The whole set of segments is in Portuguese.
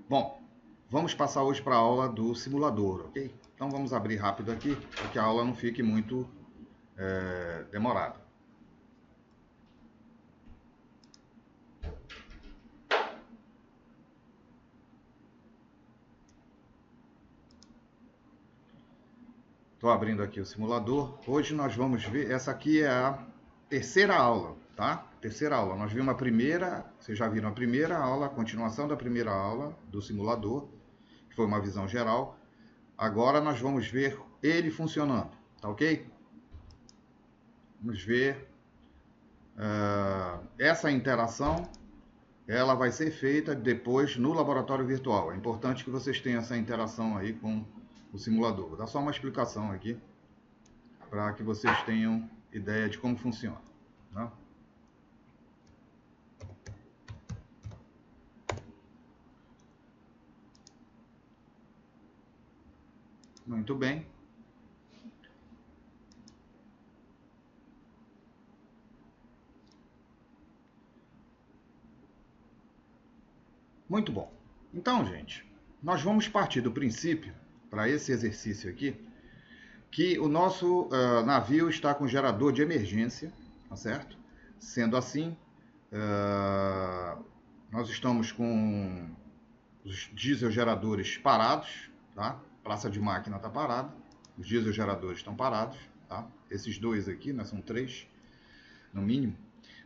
Bom, vamos passar hoje para a aula do simulador, ok? Então vamos abrir rápido aqui, para que a aula não fique muito demorada. Estou abrindo aqui o simulador. Hoje nós vamos ver, essa aqui é a terceira aula, tá? Terceira aula. Nós vimos a primeira, vocês já viram a primeira aula, a continuação da primeira aula do simulador, que foi uma visão geral. Agora nós vamos ver ele funcionando, tá ok? Vamos ver essa interação. Ela vai ser feita depois no laboratório virtual. É importante que vocês tenham essa interação aí com o simulador. Vou dar só uma explicação aqui para que vocês tenham ideia de como funciona. Tá? Muito bem. Muito bom. Então, gente, nós vamos partir do princípio, para esse exercício aqui, que o nosso navio está com gerador de emergência, tá certo? Sendo assim, nós estamos com os diesel geradores parados, tá? Praça de máquina está parada, os diesel geradores estão parados, tá? Esses dois aqui, né, são 3, no mínimo.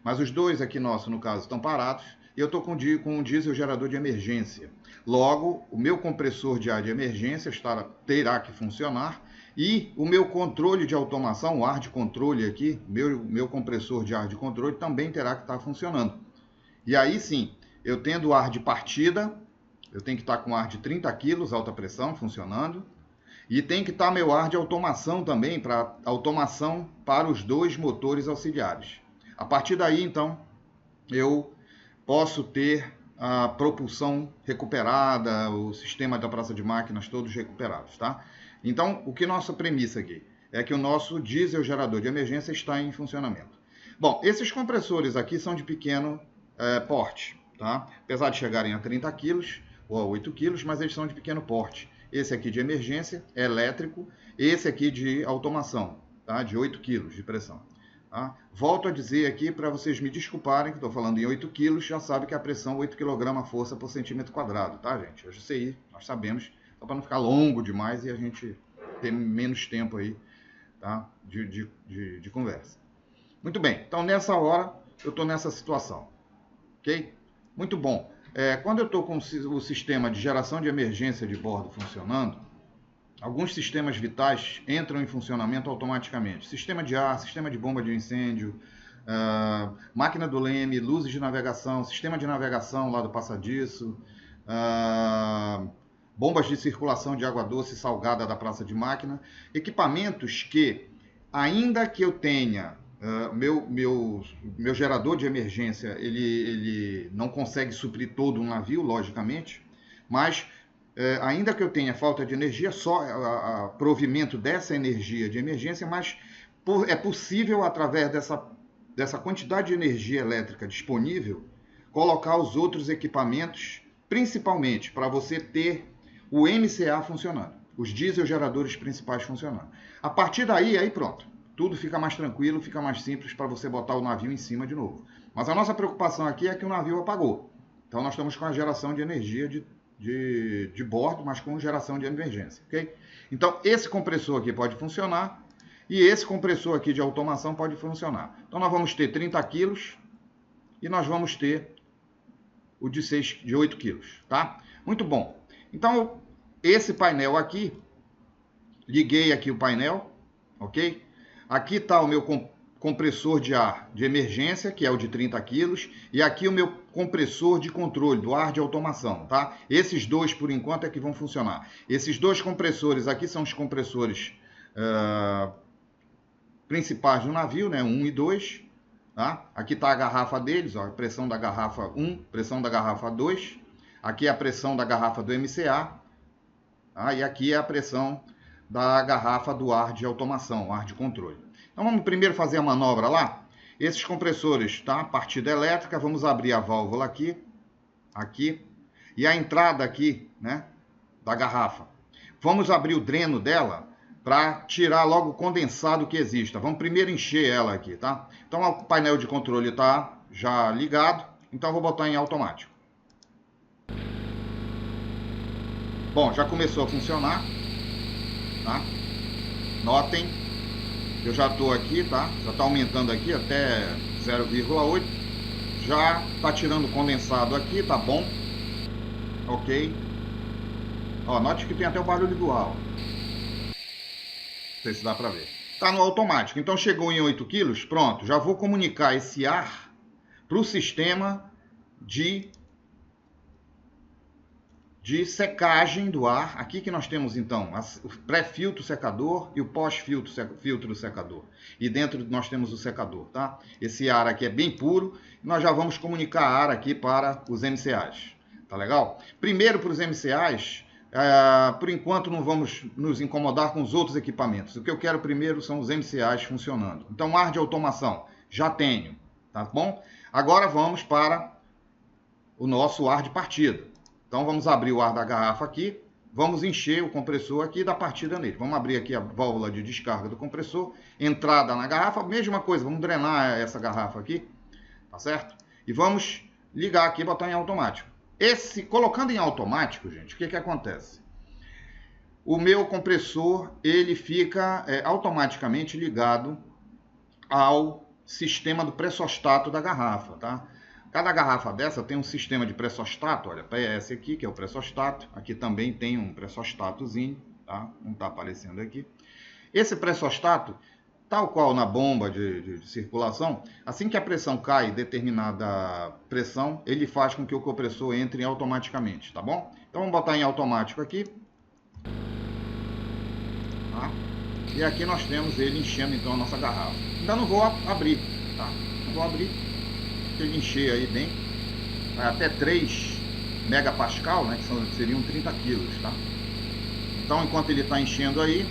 Mas os dois aqui nossos, no caso, estão parados. E eu estou com um diesel gerador de emergência. Logo, o meu compressor de ar de emergência terá que funcionar. E o meu controle de automação, o ar de controle aqui, meu compressor de ar de controle, também terá que estar funcionando. E aí sim, eu tendo ar de partida, eu tenho que estar com ar de 30 kg, alta pressão, funcionando. E tem que estar meu ar de automação também, para automação para os dois motores auxiliares. A partir daí, então, eu posso ter a propulsão recuperada, o sistema da praça de máquinas todos recuperados, tá? Então, o que nossa premissa aqui é que o nosso diesel gerador de emergência está em funcionamento. Bom, esses compressores aqui são de pequeno porte, tá? Apesar de chegarem a 30 kg ou a 8 kg, mas eles são de pequeno porte. Esse aqui de emergência é elétrico, esse aqui de automação, tá? De 8 kg de pressão. Tá? Volto a dizer aqui para vocês me desculparem que estou falando em 8 kg, já sabe que a pressão 8 kg força por centímetro quadrado, tá, gente? Eu sei, nós sabemos, só para não ficar longo demais e a gente ter menos tempo aí, tá? de conversa. Muito bem, então nessa hora eu estou nessa situação, ok? Muito bom. Quando eu estou com o sistema de geração de emergência de bordo funcionando, alguns sistemas vitais entram em funcionamento automaticamente. Sistema de ar, sistema de bomba de incêndio, máquina do leme, luzes de navegação, sistema de navegação lá do passadiço, bombas de circulação de água doce e salgada da praça de máquina. Equipamentos que, ainda que eu tenha meu gerador de emergência, ele não consegue suprir todo um navio, logicamente, mas ainda que eu tenha falta de energia, só provimento dessa energia de emergência, mas é possível, através dessa quantidade de energia elétrica disponível, colocar os outros equipamentos, principalmente para você ter o MCA funcionando, os diesel geradores principais funcionando. A partir daí, aí pronto, tudo fica mais tranquilo, fica mais simples para você botar o navio em cima de novo. Mas a nossa preocupação aqui é que o navio apagou. Então nós estamos com a geração de energia de bordo, mas com geração de emergência, ok? Então, esse compressor aqui pode funcionar e esse compressor aqui de automação pode funcionar. Então, nós vamos ter 30 quilos e nós vamos ter o de 8 quilos, tá? Muito bom. Então, esse painel aqui, liguei aqui o painel, ok? Aqui está o meu compressor de ar de emergência, que é o de 30 kg, e aqui o meu compressor de controle do ar de automação, tá? Esses dois, por enquanto, é que vão funcionar. Esses dois compressores aqui são os compressores principais do navio, né? 1 e 2, tá? Aqui está a garrafa deles, ó, a pressão da garrafa 1, pressão da garrafa 2. Aqui é a pressão da garrafa do MCA, tá? E aqui é a pressão da garrafa do ar de automação, ar de controle. Então vamos primeiro fazer a manobra lá. Esses compressores, tá? Partida elétrica, vamos abrir a válvula aqui, e a entrada aqui, né, da garrafa. Vamos abrir o dreno dela para tirar logo o condensado que exista. Vamos primeiro encher ela aqui, tá? Então o painel de controle está já ligado, então eu vou botar em automático. Bom, já começou a funcionar, tá? Notem, eu já estou aqui, tá? Já está aumentando aqui até 0,8. Já está tirando condensado aqui, tá bom? Ok. Ó, note que tem até o barulho do ar. Não sei se dá para ver. Tá no automático. Então chegou em 8 kg, pronto. Já vou comunicar esse ar para o sistema de secagem do ar. Aqui que nós temos então o pré-filtro secador e o pós-filtro secador. E dentro nós temos o secador, tá? Esse ar aqui é bem puro. Nós já vamos comunicar ar aqui para os MCAs. Tá legal? Primeiro para os MCAs, por enquanto não vamos nos incomodar com os outros equipamentos. O que eu quero primeiro são os MCAs funcionando. Então ar de automação, já tenho, tá bom? Agora vamos para o nosso ar de partida. Então vamos abrir o ar da garrafa aqui, vamos encher o compressor aqui e dar partida nele. Vamos abrir aqui a válvula de descarga do compressor, entrada na garrafa, mesma coisa, vamos drenar essa garrafa aqui, tá certo? E vamos ligar aqui e botar em automático. Colocando em automático, gente, o que acontece? O meu compressor, ele fica automaticamente ligado ao sistema do pressostato da garrafa, tá? Cada garrafa dessa tem um sistema de pressostato, olha, PS aqui, que é o pressostato, aqui também tem um pressostatozinho, tá? Não está aparecendo aqui. Esse pressostato, tal qual na bomba de circulação, assim que a pressão cai determinada pressão, ele faz com que o compressor entre automaticamente, tá bom? Então vamos botar em automático aqui. Tá? E aqui nós temos ele enchendo então a nossa garrafa. Ainda não vou abrir, tá? Não vou abrir. Ele encher aí bem, até 3 megapascal, né, que seriam 30 quilos, tá? Então, enquanto ele está enchendo aí,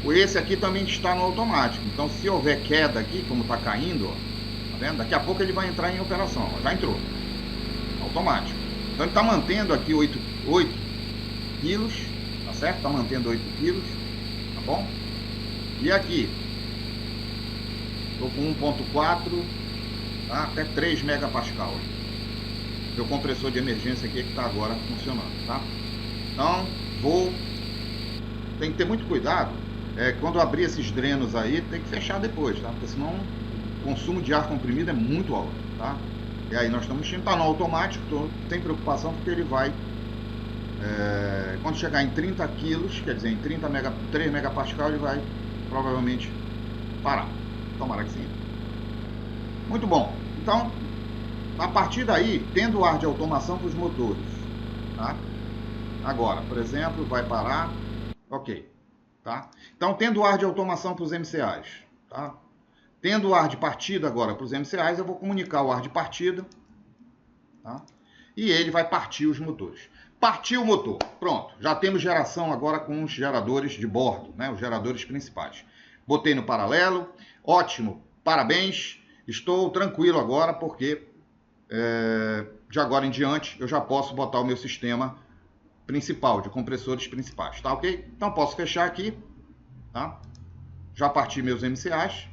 esse aqui também está no automático. Então, se houver queda aqui, como está caindo, ó, tá vendo? Daqui a pouco ele vai entrar em operação, ó, já entrou, automático. Então, ele está mantendo aqui 8 quilos, tá certo? Está mantendo 8 quilos, tá bom? E aqui, estou com 1.4, tá? Até 3 megapascal. Meu compressor de emergência aqui é que está agora funcionando, tá? Então, tem que ter muito cuidado. Quando abrir esses drenos aí, tem que fechar depois, tá? Porque senão o consumo de ar comprimido é muito alto, tá? E aí nós estamos mexendo, tá no automático, não tem preocupação porque ele vai, quando chegar em 30 quilos, quer dizer, em 3 megapascal, ele vai provavelmente parar. Tomara que sim. Muito bom. Então, a partir daí, tendo ar de automação para os motores, tá? Agora, por exemplo, vai parar, ok, tá? Então, tendo ar de automação para os MCAs, tá? Tendo ar de partida agora para os MCAs, eu vou comunicar o ar de partida, tá? E ele vai partir os motores. Partiu o motor, pronto. Já temos geração agora com os geradores de bordo, né? Os geradores principais. Botei no paralelo, ótimo, parabéns. Estou tranquilo agora porque de agora em diante eu já posso botar o meu sistema principal, de compressores principais, tá ok? Então posso fechar aqui, tá? Já parti meus MCAs.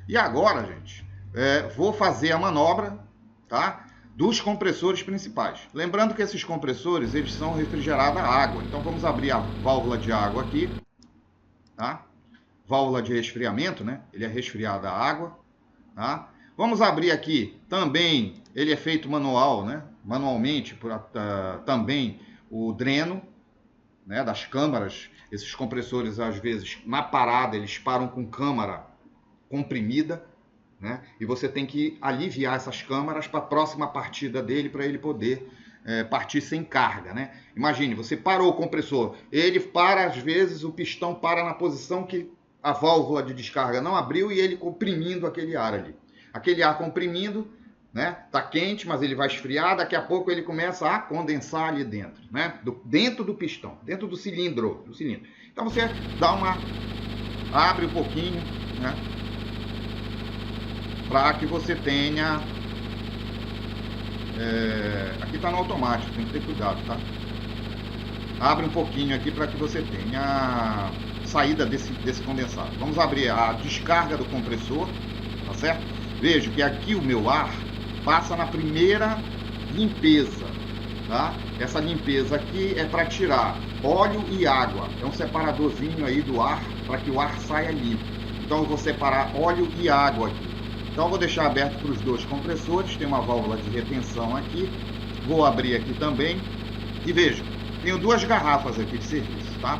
E agora, gente, vou fazer a manobra, tá? Dos compressores principais. Lembrando que esses compressores, eles são refrigerados a água. Então vamos abrir a válvula de água aqui, tá? Válvula de resfriamento, né? Ele é resfriado a água, tá? Vamos abrir aqui também, ele é feito manual, né? Manualmente, também o dreno, né? Das câmaras. Esses compressores, às vezes, na parada, eles param com câmara comprimida, né? E você tem que aliviar essas câmaras para a próxima partida dele, para ele poder partir sem carga, né? Imagine, você parou o compressor, ele para, às vezes, o pistão para na posição que a válvula de descarga não abriu e ele comprimindo aquele ar ali. Aquele ar comprimindo, né? Tá quente, mas ele vai esfriar, daqui a pouco ele começa a condensar ali dentro, né? Dentro do pistão, dentro do cilindro, Então você abre um pouquinho, né? Para que você tenha aqui está no automático, tem que ter cuidado, tá? Abre um pouquinho aqui para que você tenha a saída desse condensado. Vamos abrir a descarga do compressor, tá certo? Veja que aqui o meu ar passa na primeira limpeza, tá? Essa limpeza aqui é para tirar óleo e água. É um separadorzinho aí do ar para que o ar saia limpo. Então eu vou separar óleo e água aqui. Então eu vou deixar aberto para os dois compressores. Tem uma válvula de retenção aqui. Vou abrir aqui também. E veja, tenho duas garrafas aqui de serviço, tá?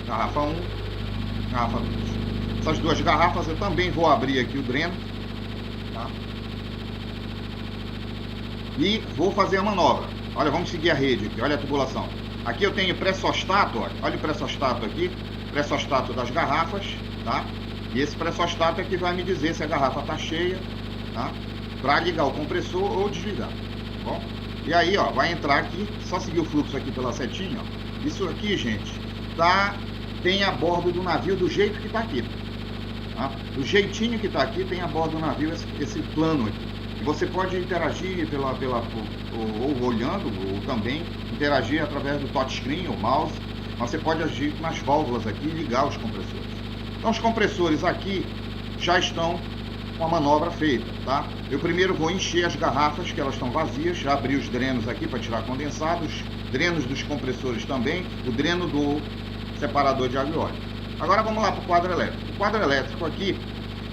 Garrafa 1, garrafa 2. Essas duas garrafas eu também vou abrir aqui o dreno, tá? E vou fazer a manobra. Olha, vamos seguir a rede aqui, olha a tubulação. Aqui eu tenho pré-sostato, olha o pré-sostato aqui, pré-sostato das garrafas, tá? E esse pré-sostato é que vai me dizer se a garrafa está cheia, tá? Para ligar o compressor ou desligar, tá bom? E aí, ó, vai entrar aqui, só seguir o fluxo aqui pela setinha, ó. Isso aqui, gente, tem a bordo do navio do jeito que está aqui, tá? Do jeitinho que está aqui, tem a bordo do navio esse plano aqui. E você pode interagir ou olhando, ou também interagir através do touchscreen ou mouse. Mas você pode agir nas válvulas aqui e ligar os compressores. Então os compressores aqui já estão com a manobra feita, tá? Eu primeiro vou encher as garrafas, que elas estão vazias, já abri os drenos aqui para tirar condensados, drenos dos compressores também, o dreno do separador de água e óleo. Agora vamos lá para o quadro elétrico. O quadro elétrico aqui,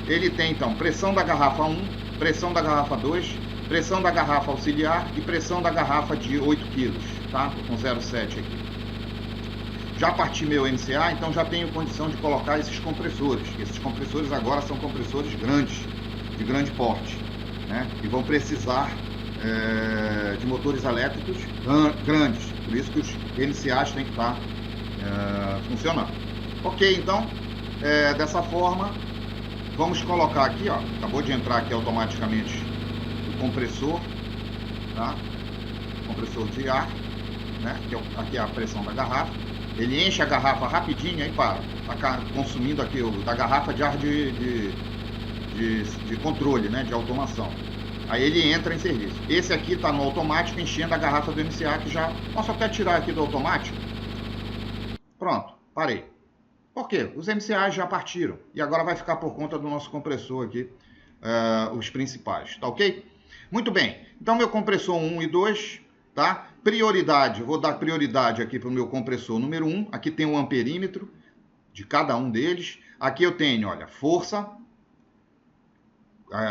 ele tem então pressão da garrafa 1, pressão da garrafa 2, pressão da garrafa auxiliar e pressão da garrafa de 8 kg, tá? Com 0,7 aqui. Já parti meu MCA, então já tenho condição de colocar esses compressores. Esses compressores agora são compressores grandes, de grande porte, né? E vão precisar de motores elétricos grandes. Por isso que os MCAs têm que estar funcionando. Ok, então, dessa forma, vamos colocar aqui, ó, acabou de entrar aqui automaticamente o compressor, tá? Compressor de ar, né? Aqui é a pressão da garrafa. Ele enche a garrafa rapidinho, aí para. Tá consumindo aqui da garrafa de ar de controle, né? De automação. Aí ele entra em serviço. Esse aqui está no automático, enchendo a garrafa do MCA, que já posso até tirar aqui do automático. Pronto, parei. Por quê? Os MCAs já partiram. E agora vai ficar por conta do nosso compressor aqui, os principais. Tá ok? Muito bem. Então, meu compressor 1 e 2, tá? Prioridade, vou dar prioridade aqui para o meu compressor número 1. Aqui tem um amperímetro de cada um deles. Aqui eu tenho, olha, força,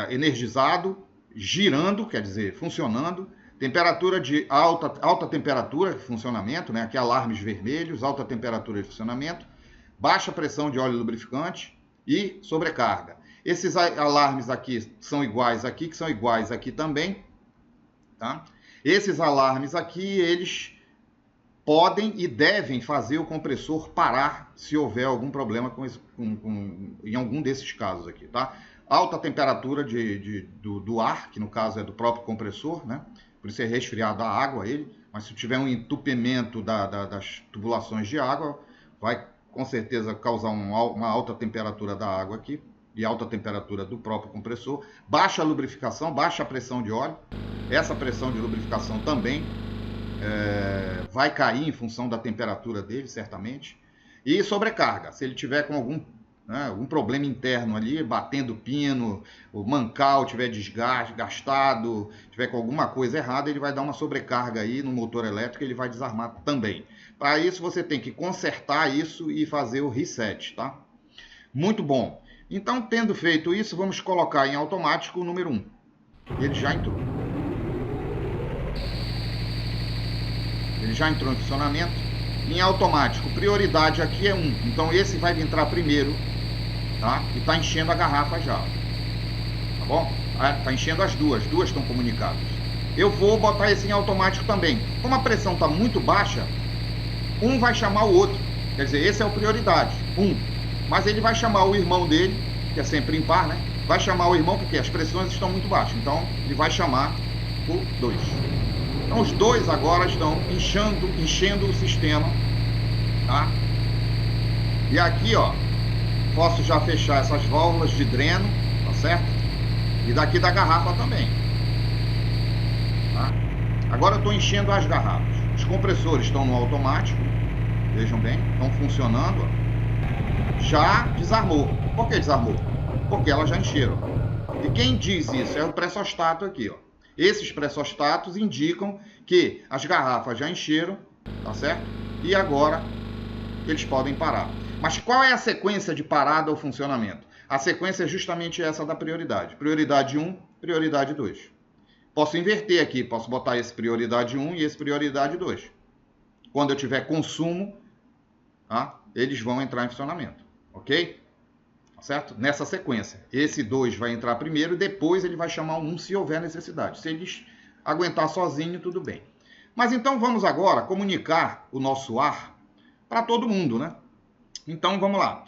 energizado, girando, quer dizer, funcionando. Temperatura de alta temperatura de funcionamento, né? Aqui alarmes vermelhos, alta temperatura de funcionamento. Baixa pressão de óleo lubrificante e sobrecarga. Esses alarmes aqui são iguais aqui, que são iguais aqui também, tá? Esses alarmes aqui, eles podem e devem fazer o compressor parar se houver algum problema em algum desses casos aqui, tá? Alta temperatura do ar, que no caso é do próprio compressor, né? Por isso é resfriado a água ele, mas se tiver um entupimento das tubulações de água, vai com certeza causar uma alta temperatura da água aqui e alta temperatura do próprio compressor. Baixa a lubrificação, baixa a pressão de óleo. Essa pressão de lubrificação também vai cair em função da temperatura dele, certamente. E sobrecarga, se ele tiver com algum problema interno ali, batendo pino, o mancal tiver desgastado, tiver com alguma coisa errada, ele vai dar uma sobrecarga aí no motor elétrico e ele vai desarmar também. Para isso você tem que consertar isso e fazer o reset, tá? Muito bom. Então, tendo feito isso, vamos colocar em automático o número 1. Ele já entrou. Ele já entrou em funcionamento. Em automático, prioridade aqui é 1. Então esse vai entrar primeiro, tá? E está enchendo a garrafa já. Tá bom? Está enchendo as duas estão comunicadas. Eu vou botar esse em automático também. Como a pressão está muito baixa, um vai chamar o outro. Quer dizer, esse é o prioridade, 1. Mas ele vai chamar o irmão dele, que é sempre impar, né? Vai chamar o irmão porque as pressões estão muito baixas. Então ele vai chamar o 2. Então os dois agora estão enchendo o sistema, tá? E aqui, ó, posso já fechar essas válvulas de dreno, tá certo? E daqui da garrafa também. Agora eu estou enchendo as garrafas. Os compressores estão no automático, vejam bem, estão funcionando. Ó. Já desarmou. Por que desarmou? Porque elas já encheram. E quem diz isso é o pressostato aqui, ó. Esses pressostatos indicam que as garrafas já encheram, tá certo? E agora eles podem parar. Mas qual é a sequência de parada ou funcionamento? A sequência é justamente essa da prioridade. Prioridade 1, prioridade 2. Posso inverter aqui, posso botar esse prioridade 1 e esse prioridade 2. Quando eu tiver consumo, tá? Eles vão entrar em funcionamento, ok? Certo? Nessa sequência. Esse 2 vai entrar primeiro, depois ele vai chamar o 1 se houver necessidade. Se eles aguentar sozinho, tudo bem. Mas então vamos agora comunicar o nosso ar para todo mundo, né? Então vamos lá.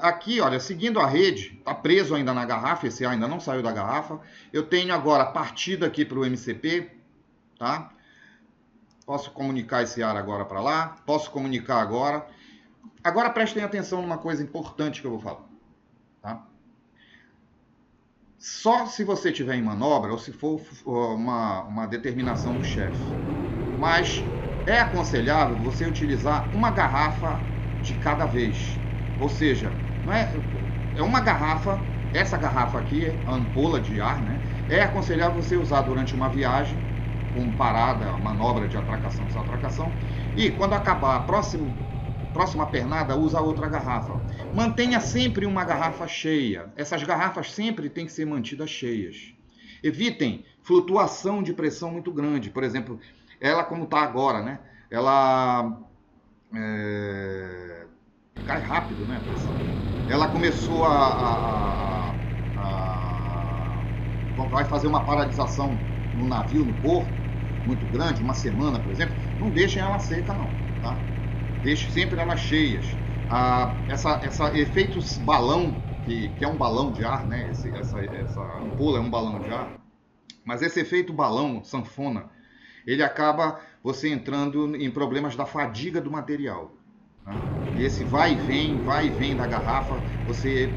Aqui, olha, seguindo a rede, está preso ainda na garrafa, esse ar ainda não saiu da garrafa. Eu tenho agora partida aqui para o MCP, tá? Posso comunicar esse ar agora para lá, posso comunicar agora. Agora prestem atenção numa coisa importante que eu vou falar. Tá? Só se você tiver em manobra ou se for uma determinação do chefe. Mas é aconselhável você utilizar uma garrafa de cada vez. Ou seja, não é uma garrafa, essa garrafa aqui, a ampola de ar, né? É aconselhável você usar durante uma viagem, com parada, manobra de atracação, desatracação. E quando acabar a próxima pernada, usa outra garrafa. Mantenha sempre uma garrafa cheia. Essas garrafas sempre têm que ser mantidas cheias. Evitem flutuação de pressão muito grande. Por exemplo, ela como está agora, né? Ela cai rápido, né? A pressão. Ela começou vai fazer uma paralisação no navio, no porto, muito grande, uma semana, por exemplo. Não deixem ela seca, não, tá? Deixe sempre elas cheias. Essa efeito balão, que é um balão de ar, né? Essa ampola é um balão de ar. Mas esse efeito balão, sanfona, ele acaba você entrando em problemas da fadiga do material. Tá? E esse vai e vem da garrafa, você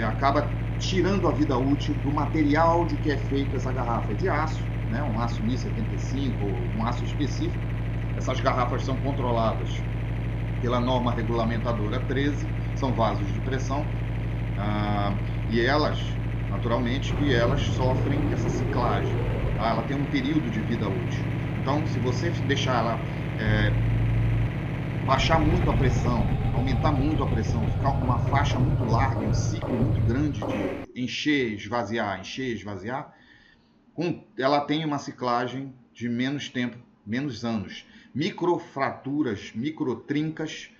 acaba tirando a vida útil do material de que é feita essa garrafa. É de aço, né? Um aço 1075 ou um aço específico. Essas garrafas são controladas pela norma regulamentadora 13, são vasos de pressão, e elas, naturalmente, elas sofrem essa ciclagem, tá? Ela tem um período de vida útil. Então, se você deixar ela baixar muito a pressão, aumentar muito a pressão, ficar com uma faixa muito larga, um ciclo muito grande de encher, esvaziar, ela tem uma ciclagem de menos tempo, menos anos. Microfraturas, microtrincas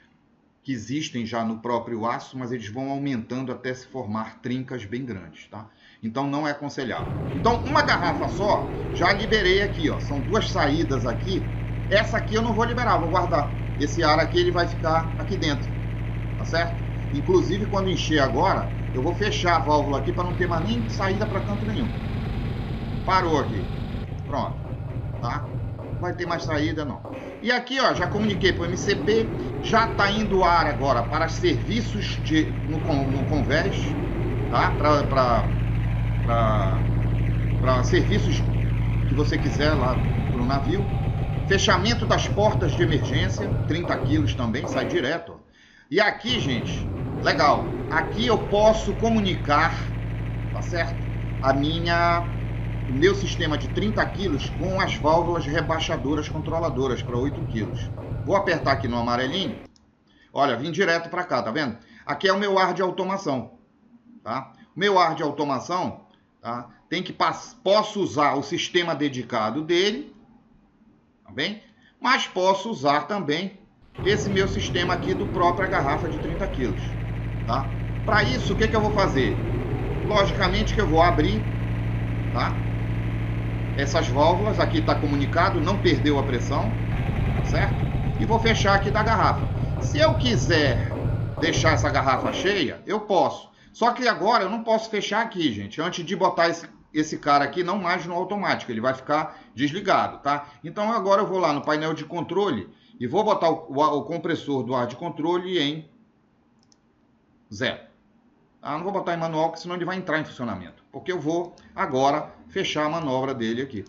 que existem já no próprio aço, mas eles vão aumentando até se formar trincas bem grandes, tá? Então não é aconselhável. Então uma garrafa só, já liberei aqui, ó. São duas saídas aqui. Essa aqui eu não vou liberar, vou guardar. Esse ar aqui ele vai ficar aqui dentro, tá certo? Inclusive quando encher agora, eu vou fechar a válvula aqui para não ter mais nem saída para canto nenhum. Parou aqui, pronto, tá? Não vai ter mais saída não. E aqui, ó, já comuniquei para o MCP, já está indo ar agora para serviços no convés, tá? Para serviços que você quiser lá para o navio. Fechamento das portas de emergência, 30 quilos também, sai direto. Ó. E aqui, gente, legal, aqui eu posso comunicar, tá certo? O meu sistema de 30 quilos com as válvulas rebaixadoras controladoras para 8 quilos. Vou apertar aqui no amarelinho. Olha, vim direto para cá, tá vendo? Aqui é o meu ar de automação, tá? O meu ar de automação, tá? Posso usar o sistema dedicado dele, tá bem? Mas posso usar também esse meu sistema aqui do própria garrafa de 30 quilos, tá? Para isso, o que eu vou fazer? Logicamente que eu vou abrir, tá? Essas válvulas, aqui está comunicado, não perdeu a pressão, certo? E vou fechar aqui da garrafa. Se eu quiser deixar essa garrafa cheia, eu posso. Só que agora eu não posso fechar aqui, gente. Antes de botar esse cara aqui, não mais no automático, ele vai ficar desligado, tá? Então agora eu vou lá no painel de controle e vou botar o compressor do ar de controle em 0. Ah, não vou botar em manual, porque senão ele vai entrar em funcionamento. Porque eu vou agora fechar a manobra dele aqui.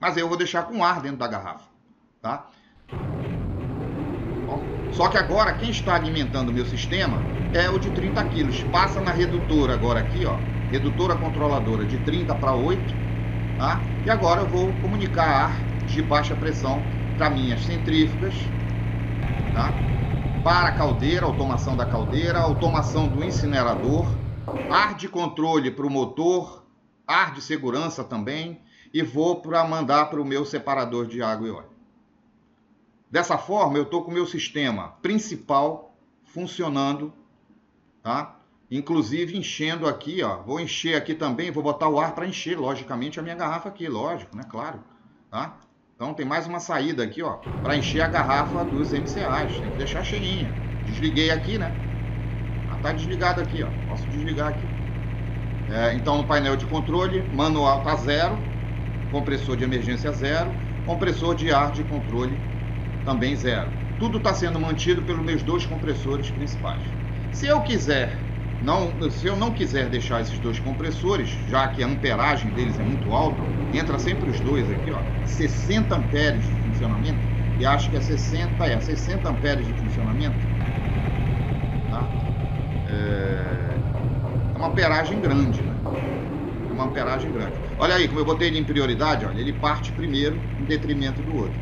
Mas eu vou deixar com ar dentro da garrafa, tá? Bom, só que agora quem está alimentando o meu sistema é o de 30 quilos. Passa na redutora agora aqui, ó, redutora controladora de 30 para 8, tá? E agora eu vou comunicar ar de baixa pressão para minhas centrífugas, tá? Para a caldeira, automação da caldeira, automação do incinerador, ar de controle para o motor, ar de segurança também, e vou mandar para o meu separador de água e óleo. Dessa forma, eu estou com o meu sistema principal funcionando, tá? Inclusive enchendo aqui, ó. Vou encher aqui também, vou botar o ar para encher, logicamente, a minha garrafa aqui, lógico, né? Claro, tá? Então tem mais uma saída aqui, ó, para encher a garrafa dos MCAs. Tem que deixar cheinha. Desliguei aqui, né? Tá desligado aqui, ó. Posso desligar aqui. Então no painel de controle, manual tá 0, compressor de emergência 0, compressor de ar de controle também 0. Tudo está sendo mantido pelos meus 2 compressores principais. Se eu não quiser deixar esses 2 compressores, já que a amperagem deles é muito alta, entra sempre os 2 aqui, ó, 60 amperes de funcionamento, e acho que é 60 amperes de funcionamento, tá? É uma amperagem grande, né? É uma amperagem grande. Olha aí, como eu botei ele em prioridade, olha, ele parte primeiro em detrimento do outro,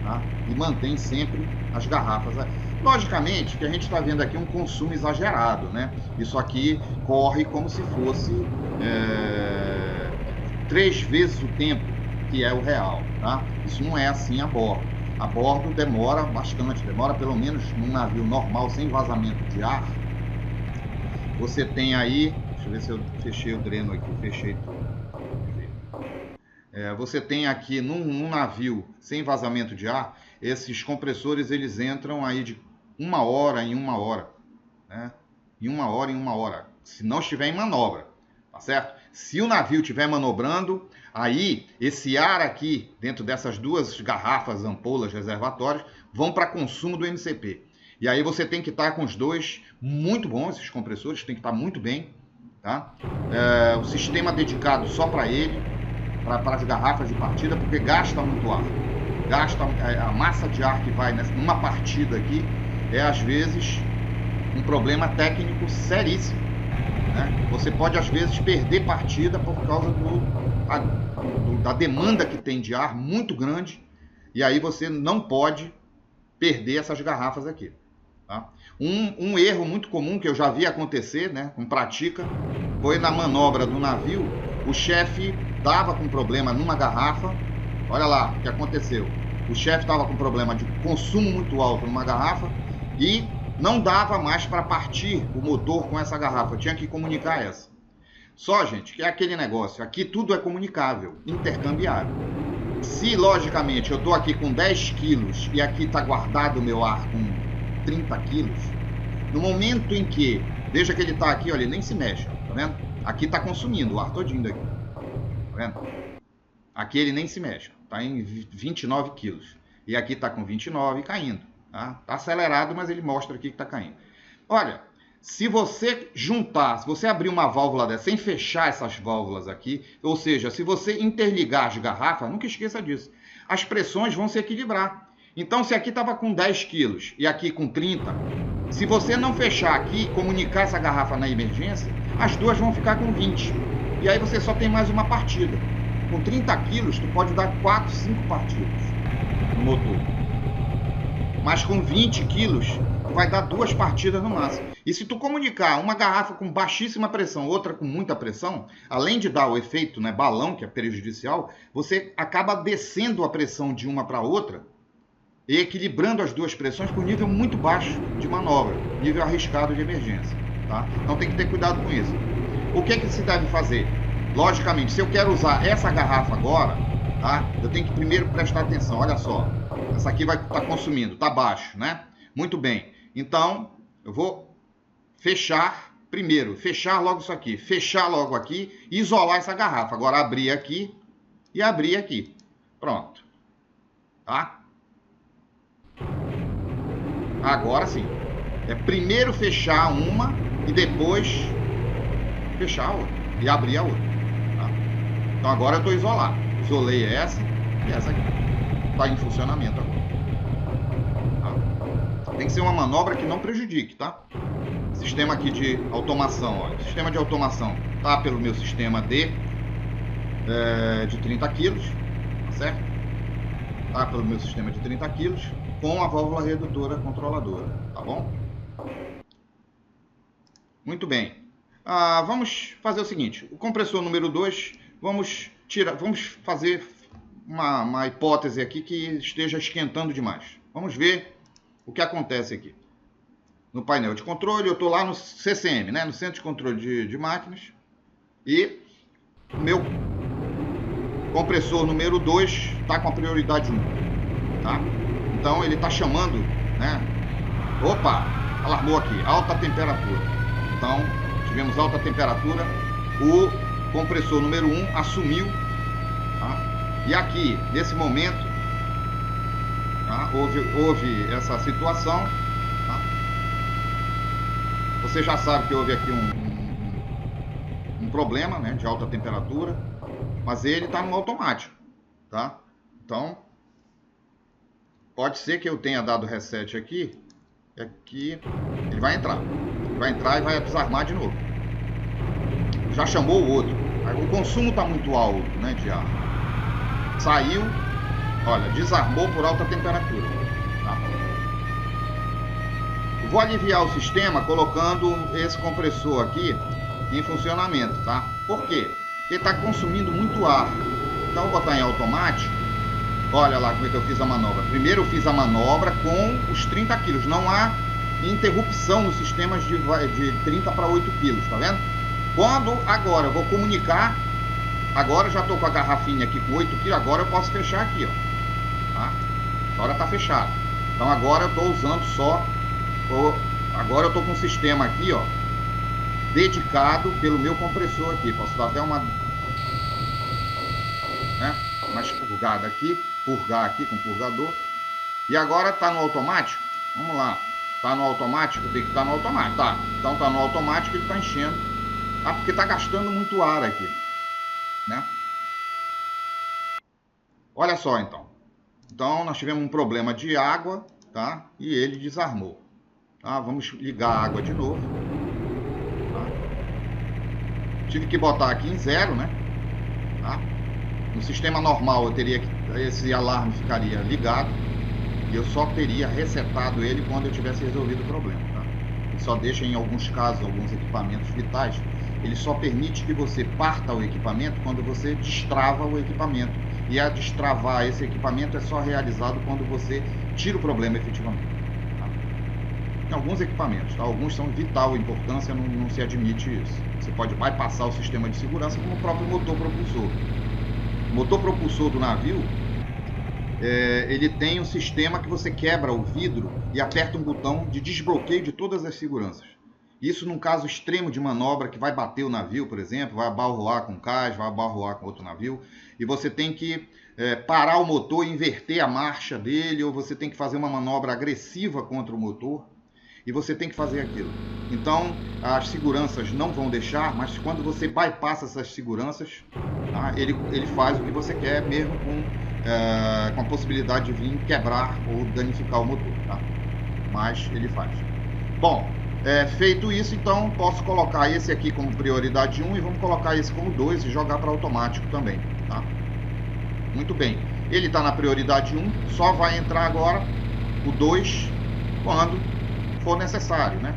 tá? E mantém sempre as garrafas. Logicamente que a gente está vendo aqui um consumo exagerado, né? Isso aqui corre como se fosse 3 vezes o tempo que é o real, tá? Isso não é assim a bordo. A bordo demora bastante, demora pelo menos num navio normal, sem vazamento de ar. Você tem aí, deixa eu ver se eu fechei o dreno aqui, fechei tudo. Você tem aqui num navio sem vazamento de ar, esses compressores eles entram aí de 1 hora em 1 hora, né? Em 1 hora, se não estiver em manobra, tá certo? Se o navio estiver manobrando, aí esse ar aqui, dentro dessas 2 garrafas, ampolas, reservatórios, vão para consumo do MCP. E aí você tem que estar com os 2 muito bons, esses compressores tem que estar muito bem, tá? O sistema dedicado só para ele, para as garrafas de partida, porque gasta muito ar. Gasta a massa de ar que vai numa partida aqui, às vezes um problema técnico seríssimo, né? Você pode às vezes perder partida por causa da demanda que tem de ar muito grande, e aí você não pode perder essas garrafas aqui, tá? Um erro muito comum que eu já vi acontecer, né, com prática, foi na manobra do navio. O chefe estava com problema numa garrafa. Olha lá o que aconteceu. O chefe estava com problema de consumo muito alto numa garrafa e não dava mais para partir o motor com essa garrafa. Tinha que comunicar essa. Só, gente, que é aquele negócio. Aqui tudo é comunicável, intercambiável. Se, logicamente, eu estou aqui com 10 quilos e aqui está guardado o meu ar com 30 quilos, no momento em que, veja que ele está aqui, olha, ele nem se mexe, tá vendo? Aqui está consumindo o ar todinho daqui, tá vendo? Aqui ele nem se mexe, está em 29 quilos. E aqui está com 29 caindo, tá? Está acelerado, mas ele mostra aqui que está caindo. Olha, se você juntar, se você abrir uma válvula dessa sem fechar essas válvulas aqui, ou seja, se você interligar as garrafas, nunca esqueça disso, as pressões vão se equilibrar. Então, se aqui estava com 10 quilos e aqui com 30, se você não fechar aqui e comunicar essa garrafa na emergência, as duas vão ficar com 20. E aí você só tem mais uma partida. Com 30 quilos, tu pode dar 4, 5 partidas no motor. Mas com 20 quilos, tu vai dar 2 partidas no máximo. E se tu comunicar uma garrafa com baixíssima pressão, outra com muita pressão, além de dar o efeito, né, balão, que é prejudicial, você acaba descendo a pressão de uma para outra e equilibrando as 2 pressões por nível muito baixo de manobra, nível arriscado de emergência, tá? Então tem que ter cuidado com isso. O que se deve fazer? Logicamente, se eu quero usar essa garrafa agora, tá? Eu tenho que primeiro prestar atenção. Olha só, essa aqui vai estar consumindo, tá baixo, né? Muito bem. Então, eu vou fechar primeiro, fechar logo isso aqui, fechar logo aqui e isolar essa garrafa. Agora abrir aqui e abrir aqui. Pronto. Tá? Agora sim. É primeiro fechar uma e depois fechar a outra e abrir a outra. Tá? Então agora eu estou isolado. Isolei essa, E essa aqui está em funcionamento agora. Tá? Tem que ser uma manobra que não prejudique, tá? Sistema aqui de automação, olha. Sistema de automação tá pelo meu sistema de 30 kg, tá certo? Tá pelo meu sistema de 30 kg com a válvula redutora controladora, tá bom? Muito bem. Vamos fazer o seguinte, o compressor número 2, vamos fazer uma hipótese aqui que esteja esquentando demais. Vamos ver o que acontece aqui. No painel de controle, eu estou lá no CCM, né? No Centro de Controle de Máquinas, e o meu compressor número 2 está com a prioridade 1, tá? Então ele está chamando, né? Opa, alarmou aqui, alta temperatura. Então, tivemos alta temperatura, o compressor número 1 assumiu, tá? E aqui, nesse momento, tá? houve essa situação, tá? Você já sabe que houve aqui um problema, né, de alta temperatura, mas ele está no automático, tá? Então, pode ser que eu tenha dado reset aqui, ele vai entrar e vai desarmar de novo. Já chamou o outro. O consumo está muito alto, né, de ar. Saiu, olha, desarmou por alta temperatura. Tá? Vou aliviar o sistema colocando esse compressor aqui em funcionamento, tá? Por quê? Porque está consumindo muito ar. Então, vou botar em automático. Olha lá como é que eu fiz a manobra. Primeiro eu fiz a manobra com os 30 kg. Não há interrupção nos sistemas de 30 para 8 kg, tá vendo? Quando agora eu vou comunicar, agora eu já estou com a garrafinha aqui com 8 kg, agora eu posso fechar aqui, ó. Tá? Agora está fechado. Então agora eu estou usando só, agora eu estou com um sistema aqui, ó, dedicado pelo meu compressor aqui. Posso dar até uma, né, mais purgada aqui, purgar aqui com o purgador. E agora está no automático. Vamos lá. Está no automático? Tem que estar no automático. Tá. Então está no automático, ele está enchendo. Ah, porque está gastando muito ar aqui, né? Olha só, então. Então nós tivemos um problema de água, tá? E ele desarmou. Tá? Vamos ligar a água de novo. Tá? Tive que botar aqui em 0, né? Tá? No sistema normal eu teria que, esse alarme ficaria ligado e eu só teria resetado ele quando eu tivesse resolvido o problema, tá? Ele só deixa, em alguns casos, alguns equipamentos vitais, ele só permite que você parta o equipamento quando você destrava o equipamento. E a destravar esse equipamento é só realizado quando você tira o problema efetivamente. Tá? Tem alguns equipamentos, tá? Alguns são de vital importância, não se admite isso. Você pode bypassar o sistema de segurança como o próprio motor propulsor. O motor propulsor do navio, ele tem um sistema que você quebra o vidro e aperta um botão de desbloqueio de todas as seguranças. Isso num caso extremo de manobra que vai bater o navio, por exemplo, vai abalroar com cais, vai abalroar com outro navio, e você tem que parar o motor e inverter a marcha dele, ou você tem que fazer uma manobra agressiva contra o motor, e você tem que fazer aquilo. Então, as seguranças não vão deixar, mas quando você bypassa essas seguranças, tá, ele faz o que você quer, mesmo com a possibilidade de vir quebrar ou danificar o motor, tá? Mas ele faz. Bom, feito isso, então posso colocar esse aqui como prioridade 1 e vamos colocar esse como 2 e jogar para automático também, tá? Muito bem, ele está na prioridade 1, só vai entrar agora o 2 quando for necessário, né?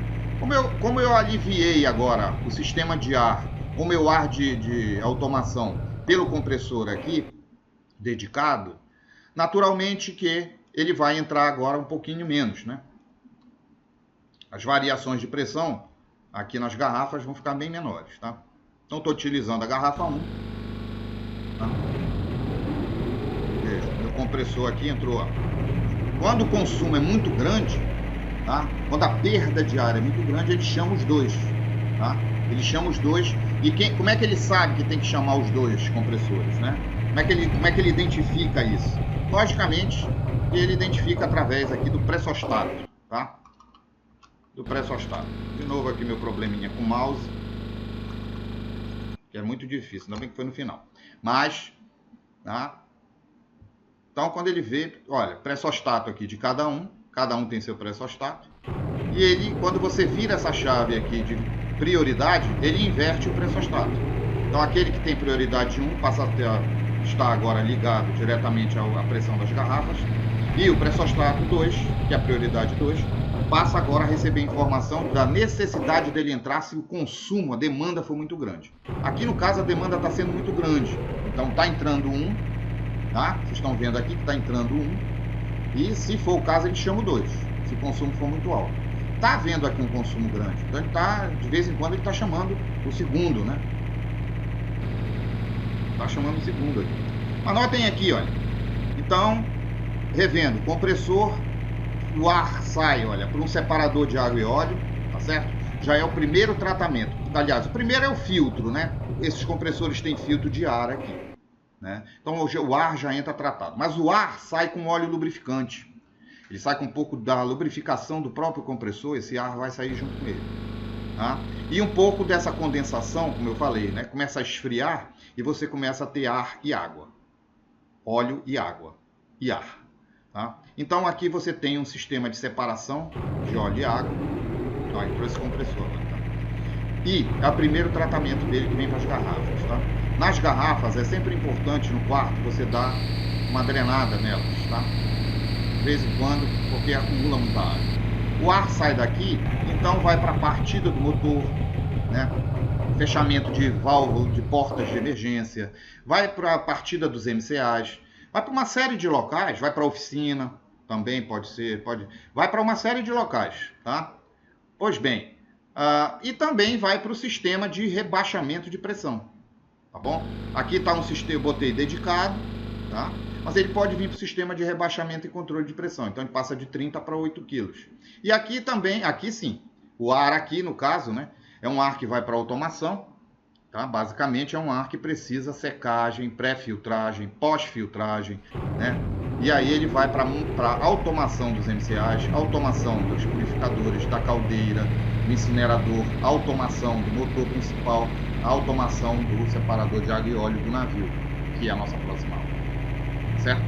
Como eu aliviei agora o sistema de ar, o meu ar de automação pelo compressor aqui, dedicado, naturalmente que ele vai entrar agora um pouquinho menos, né? As variações de pressão aqui nas garrafas vão ficar bem menores, tá? Então estou utilizando a garrafa 1. Tá? Veja, meu compressor aqui entrou. Ó. Quando o consumo é muito grande, tá? Quando a perda de ar é muito grande, ele chama os dois. Tá? Ele chama os dois. E como é que ele sabe que tem que chamar os dois compressores, né? Como é que ele identifica isso? Logicamente, ele identifica através aqui do pressostáto, tá? Do pressostáto. De novo aqui meu probleminha com o mouse, que é muito difícil, ainda bem que foi no final. Mas, tá? Então, quando ele vê, olha, pressostato aqui de cada um tem seu pressostato, e ele, quando você vira essa chave aqui de prioridade, ele inverte o pressostato. Então, aquele que tem prioridade 1 passa a estar agora ligado diretamente à pressão das garrafas, e o pressostato 2, que é a prioridade 2, passa agora a receber informação da necessidade dele entrar se o consumo, a demanda for muito grande. Aqui no caso a demanda está sendo muito grande, então está entrando um, tá? Vocês estão vendo aqui que está entrando um, e se for o caso ele chama o 2, se o consumo for muito alto. Está havendo aqui um consumo grande, então ele tá, de vez em quando ele está chamando o segundo, né? Está chamando o segundo aqui. Anotem aqui, olha. Então, revendo, compressor, o ar sai, olha, por um separador de água e óleo, tá certo? Já é o primeiro tratamento. Aliás, o primeiro é o filtro, né? Esses compressores têm filtro de ar aqui, né? Então o ar já entra tratado. Mas o ar sai com óleo lubrificante. Ele sai com um pouco da lubrificação do próprio compressor, esse ar vai sair junto com ele. Tá? E um pouco dessa condensação, como eu falei, né? Começa a esfriar e você começa a ter ar e água. Óleo e água. E ar. Tá? Então aqui você tem um sistema de separação de óleo e água. Olha, para esse compressor. Tá? E é o primeiro tratamento dele que vem para as garrafas. Tá? Nas garrafas é sempre importante no quarto você dar uma drenada nelas. Tá? De vez em quando, porque acumula muita água. O ar sai daqui, então vai para a partida do motor, né? Fechamento de válvula, de portas de emergência, vai para a partida dos MCAs, vai para uma série de locais, vai para a oficina, também pode ser, vai para uma série de locais, tá? Pois bem, e também vai para o sistema de rebaixamento de pressão, tá bom? Aqui está um sistema, eu botei dedicado, tá? Mas ele pode vir para o sistema de rebaixamento e controle de pressão, então ele passa de 30 para 8 kg. E aqui também, aqui sim, o ar aqui no caso, né? É um ar que vai para automação, tá? Basicamente é um ar que precisa secagem, pré-filtragem, pós-filtragem, né? E aí ele vai para a automação dos MCAs, automação dos purificadores, da caldeira, do incinerador, automação do motor principal, automação do separador de água e óleo do navio, que é a nossa próxima aula, certo?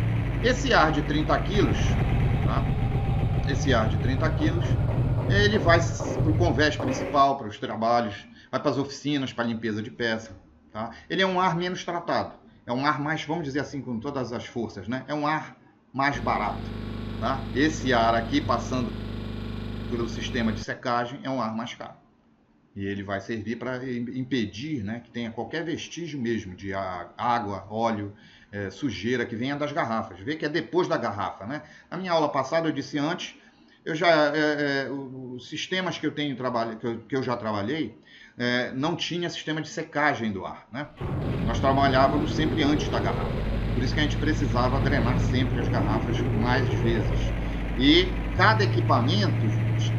Esse ar de 30 kg, tá? Esse ar de 30 kg, ele vai para o convés principal, para os trabalhos, vai para as oficinas, para a limpeza de peça. Tá? Ele é um ar menos tratado. É um ar mais, vamos dizer assim, com todas as forças, né? É um ar mais barato. Tá? Esse ar aqui, passando pelo sistema de secagem, é um ar mais caro. E ele vai servir para impedir, né, que tenha qualquer vestígio mesmo de água, óleo, sujeira que venha das garrafas. Vê que é depois da garrafa. Né? Na minha aula passada eu disse antes, os sistemas que eu tenho que eu já trabalhei, não tinha sistema de secagem do ar, né? Nós trabalhávamos sempre antes da garrafa, por isso que a gente precisava drenar sempre as garrafas mais vezes. E cada equipamento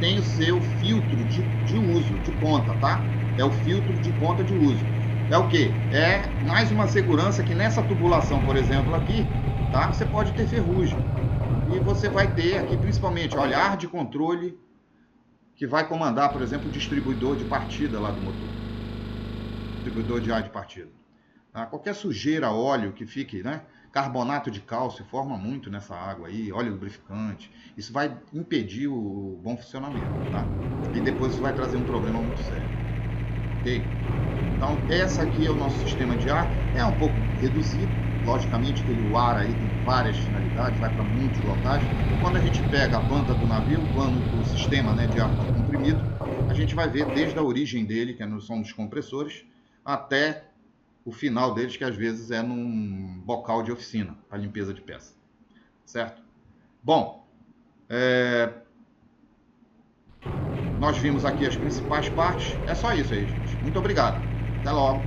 tem o seu filtro de uso, de ponta, tá? É o filtro de ponta de uso. É o que? É mais uma segurança que nessa tubulação, por exemplo, aqui, tá? Você pode ter ferrugem. E você vai ter aqui, principalmente, olha, ar de controle, que vai comandar, por exemplo, o distribuidor de partida lá do motor. Distribuidor de ar de partida. Tá? Qualquer sujeira, óleo que fique, né? Carbonato de cálcio forma muito nessa água aí, óleo lubrificante. Isso vai impedir o bom funcionamento, tá? E depois isso vai trazer um problema muito sério. Ok? Então, essa aqui é o nosso sistema de ar. É um pouco reduzido. Logicamente que o ar aí tem várias finalidades, vai para muitos locais. E quando a gente pega a planta do navio, o sistema, né, de ar comprimido, a gente vai ver desde a origem dele, que são dos compressores, até o final deles, que às vezes é num bocal de oficina, para limpeza de peça. Certo? Bom, nós vimos aqui as principais partes. É só isso aí, gente. Muito obrigado. Até logo.